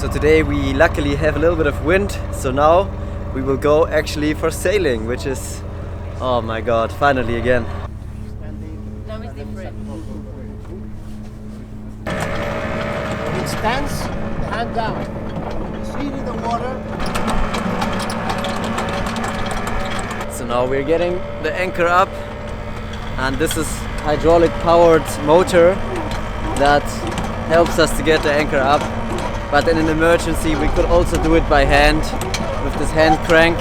So today we luckily have a little bit of wind, so now we will go actually for sailing, which is, oh my god, finally again. Now it's different. When it stands, the hand down. Feet in the water. So now we're getting the anchor up, and this is hydraulic powered motor that helps us to get the anchor up. But in an emergency we could also do it by hand with this hand crank.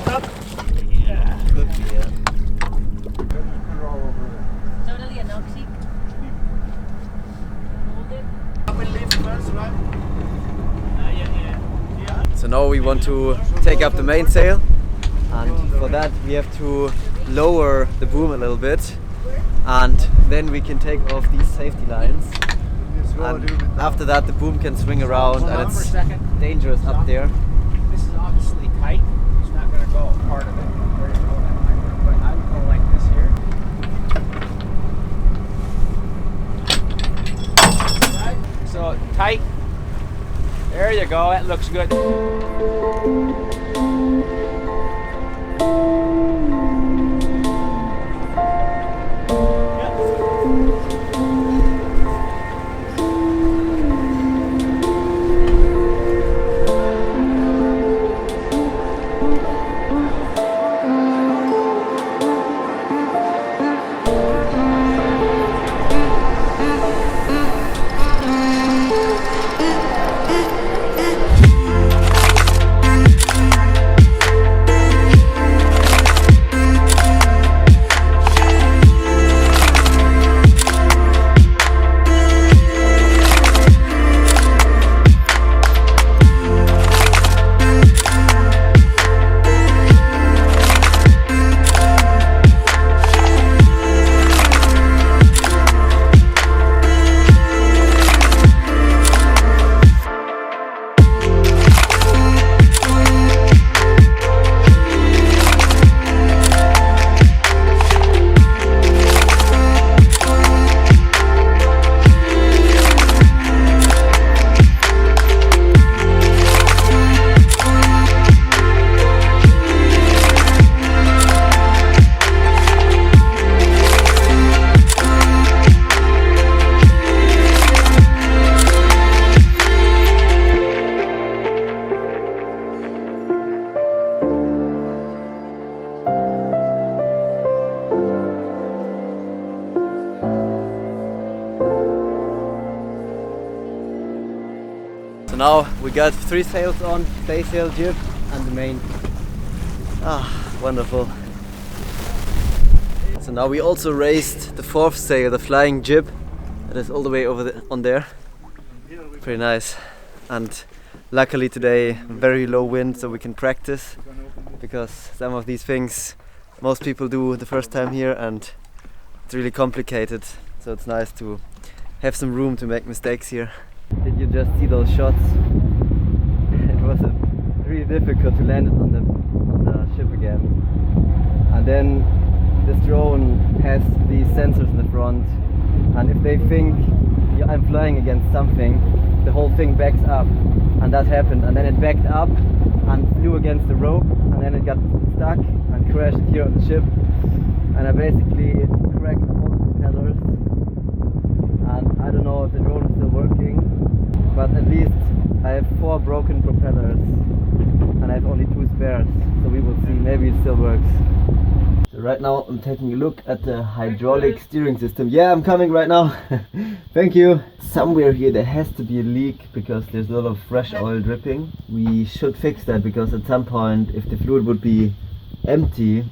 Stop. Yeah. Could be, yeah. Totally anoxic. Hold it. Up and lift first, right? So now we want to take up the mainsail, and for that we have to lower the boom a little bit, and then we can take off these safety lines, and after that the boom can swing around, and it's dangerous up there. This is obviously tight. It's not going to go part of it. Where you go that might work, but I would go like this here. Right. So tight. There you go. That looks good. So now we got 3 sails on, staysail, jib and the main. Ah, wonderful. So now we also raised the 4th sail, the flying jib, that is all the way over on there. Pretty nice. And luckily today very low wind, so we can practice, because some of these things most people do the first time here and it's really complicated, so it's nice to have some room to make mistakes here. Did you just see those shots? It was really difficult to land it on the ship again. And then this drone has these sensors in the front, and if they think I'm flying against something, the whole thing backs up. And that happened, and then it backed up and flew against the rope, and then it got stuck and crashed here on the ship. And I basically cracked all the propellers, and I don't know if the drone is still working, but at least I have 4 broken propellers and I have only 2 spares, so we will see, maybe it still works. So right now I'm taking a look at the hydraulic steering system. Yeah, I'm coming right now. Thank you. Somewhere here there has to be a leak because there's a lot of fresh oil dripping. We should fix that, because at some point, if the fluid would be empty,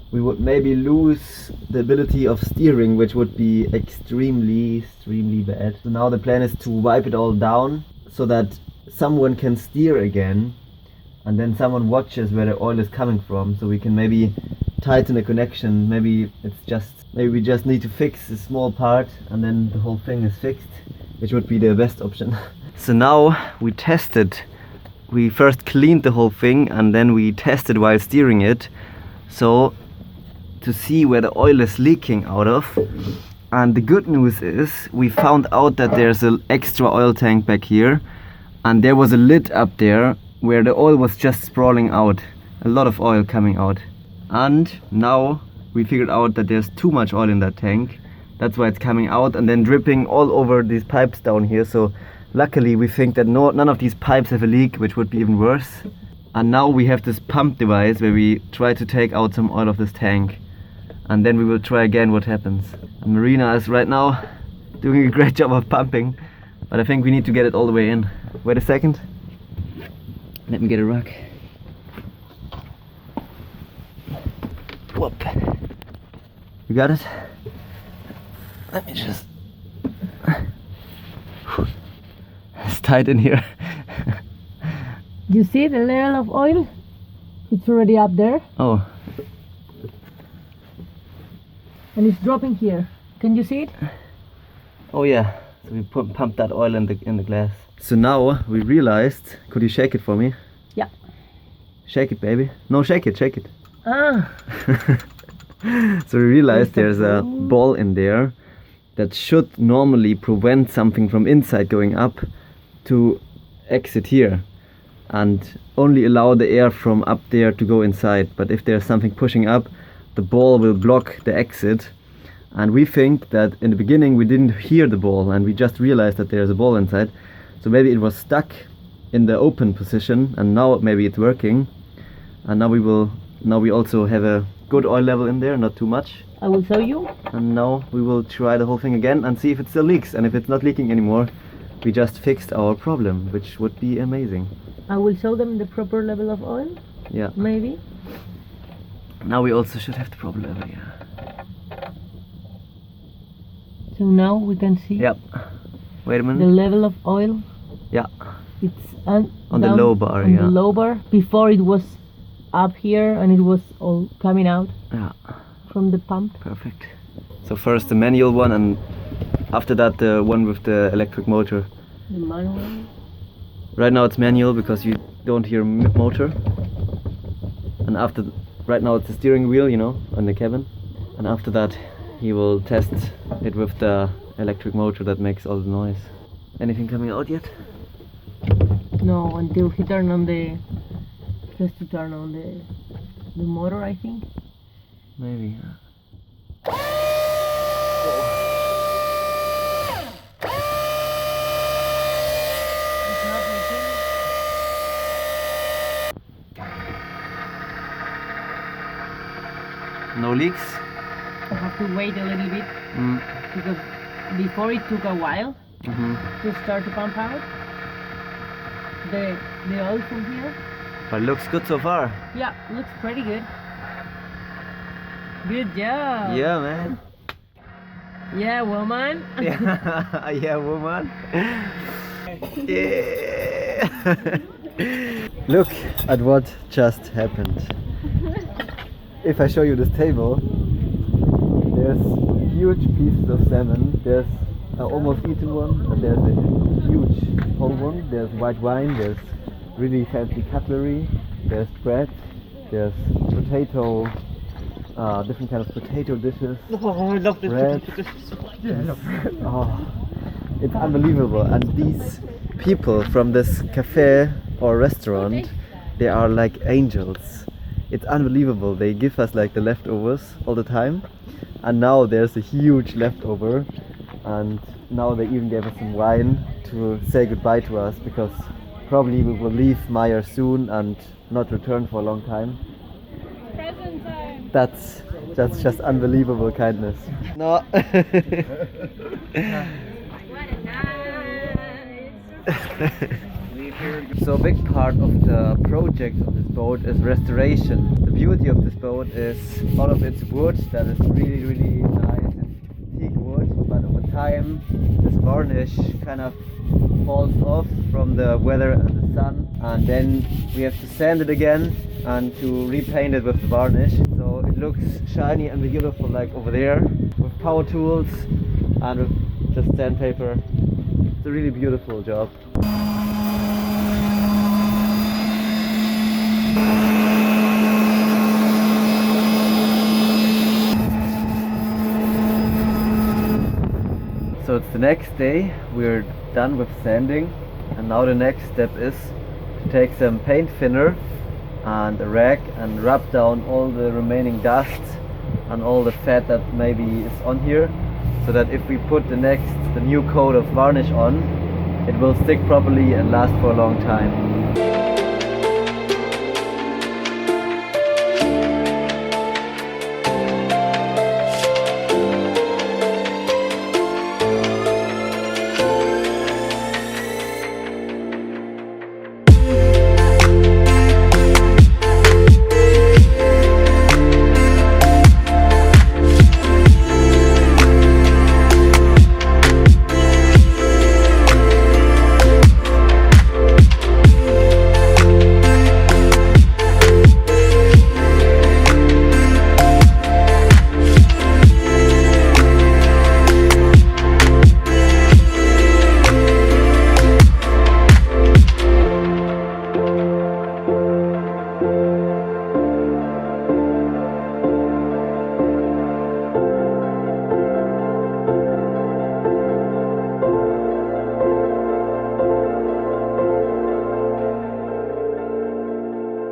we would maybe lose the ability of steering, which would be extremely bad. So now the plan is to wipe it all down so that someone can steer again, and then someone watches where the oil is coming from, so we can maybe tighten the connection. Maybe we just need to fix a small part and then the whole thing is fixed, which would be the best option. So now we tested we first cleaned the whole thing and then we tested while steering it, so to see where the oil is leaking out of. And the good news is we found out that there's an extra oil tank back here, and there was a lid up there where the oil was just sprawling out, a lot of oil coming out. And now we figured out that there's too much oil in that tank. That's why it's coming out and then dripping all over these pipes down here. So luckily we think that none of these pipes have a leak, which would be even worse. And now we have this pump device where we try to take out some oil of this tank, and then we will try again what happens. And Marina is right now doing a great job of pumping, but I think we need to get it all the way in. Wait a second. Let me get a rug. Whoop. You got it? Let me just... It's tight in here. You see the level of oil? It's already up there. Oh. And it's dropping here. Can you see it? Oh yeah. So we pumped that oil in the glass. So now we realized, could you shake it for me? Yeah. Shake it, baby. No, shake it, shake it. Ah. So we realized there's a ball in there that should normally prevent something from inside going up to exit here, and only allow the air from up there to go inside. But if there's something pushing up, the ball will block the exit. And we think that in the beginning we didn't hear the ball and we just realized that there's a ball inside. So maybe it was stuck in the open position, and now maybe it's working. And now we also have a good oil level in there, not too much. I will show you. And now we will try the whole thing again and see if it still leaks. And if it's not leaking anymore, we just fixed our problem, which would be amazing. I will show them the proper level of oil. Yeah. Maybe. Now we also should have the proper level, yeah. So now we can see. Yep. Wait a The minute. level of oil. Yeah. It's On the low bar, on yeah. the low bar. Before it was up here and it was all coming out Yeah. from the pump. Perfect. So first the manual one, and after that the one with the electric motor. The manual. Right now it's manual because you don't hear motor. And right now it's the steering wheel, you know, on the cabin. And after that he will test it with the electric motor that makes all the noise. Anything coming out yet? No, until he turn on the. Has to turn on the motor, I think. Maybe. It's not making. No leaks? I have to wait a little bit because before it took a while to start to pump out the oil from here. But it looks good so far. Yeah, looks pretty good. Good job. Yeah, man. Yeah, woman. Yeah, yeah, woman. Yeah. Look at what just happened. If I show you this table, there's huge pieces of salmon. There's almost eaten one, and there's a huge whole one. There's white wine. There's really fancy cutlery. There's bread. There's potato, different kind of potato dishes. Oh, I love this. Bread. Oh, it's unbelievable. And these people from this cafe or restaurant, they are like angels. It's unbelievable. They give us like the leftovers all the time, and now there's a huge leftover, and now they even gave us some wine to say goodbye to us, because probably we will leave Meyer soon and not return for a long time. Present time. That's just unbelievable kindness. No. What a nice. So a big part of the project of this boat is restoration. The beauty of this boat is all of its wood that is really, really nice. It's teak wood, but over time this varnish kind of falls off from the weather and the sun, and then we have to sand it again and to repaint it with the varnish, so it looks shiny and beautiful like over there, with power tools and with just sandpaper. It's a really beautiful job. The next day we're done with sanding, and now the next step is to take some paint thinner and a rag and rub down all the remaining dust and all the fat that maybe is on here, so that if we put the new coat of varnish on, it will stick properly and last for a long time.